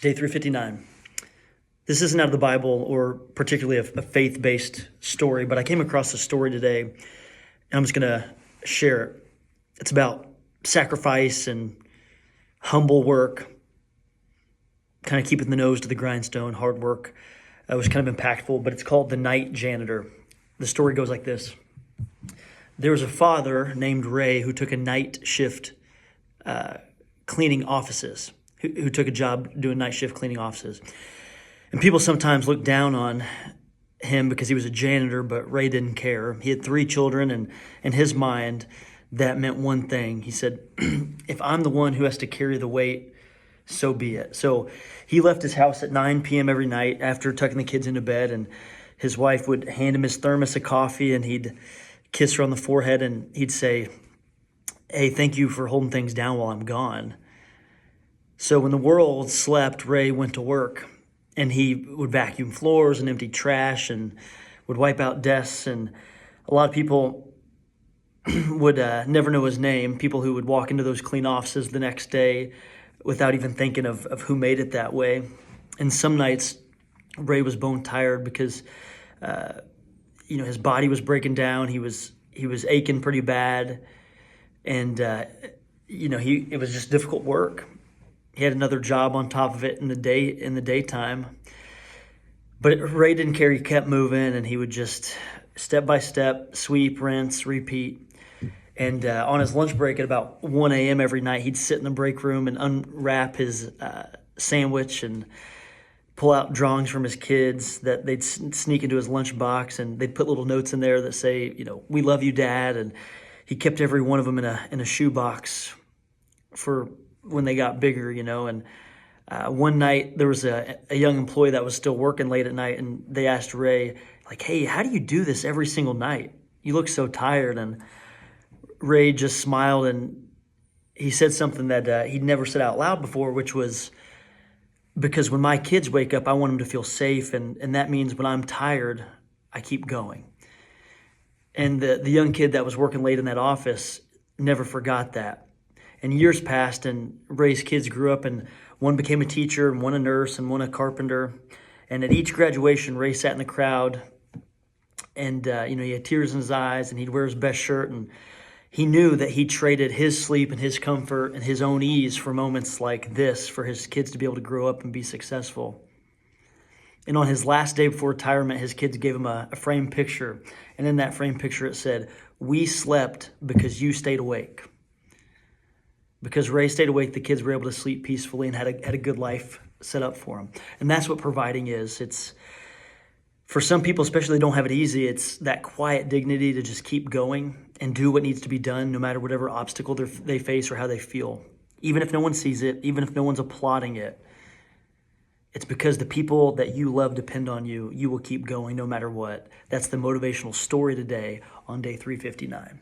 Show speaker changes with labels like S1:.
S1: Day 359. This isn't out of the Bible or particularly a faith-based story, but I came across a story today, and I'm just going to share it. It's about sacrifice and humble work, kind of keeping the nose to the grindstone, hard work. It was kind of impactful, but it's called The Night Janitor. The story goes like this. There was a father named Ray who took a night shift cleaning offices, who took a job doing night shift cleaning offices. And people sometimes look down on him because he was a janitor, but Ray didn't care. He had 3 children, and in his mind, that meant one thing. He said, if I'm the one who has to carry the weight, so be it. So he left his house at 9 p.m. every night after tucking the kids into bed, and his wife would hand him his thermos of coffee, and he'd kiss her on the forehead, and he'd say, hey, thank you for holding things down while I'm gone. So when the world slept, Ray went to work, and he would vacuum floors and empty trash and would wipe out desks. And a lot of people would never know his name, people who would walk into those clean offices the next day without even thinking of who made it that way. And some nights, Ray was bone tired because his body was breaking down. He was aching pretty bad, and it was just difficult work. He had another job on top of it in the daytime. But Ray didn't care. He kept moving, and he would just step by step sweep, rinse, repeat. And on his lunch break at about 1 a.m. every night, he'd sit in the break room and unwrap his sandwich and pull out drawings from his kids that they'd sneak into his lunchbox, and they'd put little notes in there that say, we love you, Dad. And he kept every one of them in a shoebox for when they got bigger, And one night there was a young employee that was still working late at night, and they asked Ray, like, hey, how do you do this every single night? You look so tired. And Ray just smiled, and he said something that he'd never said out loud before, which was, because when my kids wake up, I want them to feel safe, and that means when I'm tired, I keep going. And the young kid that was working late in that office never forgot that. And years passed, and Ray's kids grew up, and one became a teacher, and one a nurse, and one a carpenter. And at each graduation, Ray sat in the crowd, and he had tears in his eyes, and he'd wear his best shirt, and he knew that he traded his sleep and his comfort and his own ease for moments like this for his kids to be able to grow up and be successful. And on his last day before retirement, his kids gave him a framed picture. And in that framed picture, it said, we slept because you stayed awake. Because Ray stayed awake, the kids were able to sleep peacefully and had a good life set up for them. And that's what providing is. It's, for some people, especially, they don't have it easy. It's that quiet dignity to just keep going and do what needs to be done, no matter whatever obstacle they face or how they feel. Even if no one sees it, even if no one's applauding it, it's because the people that you love depend on you. You will keep going no matter what. That's the motivational story today on day 359.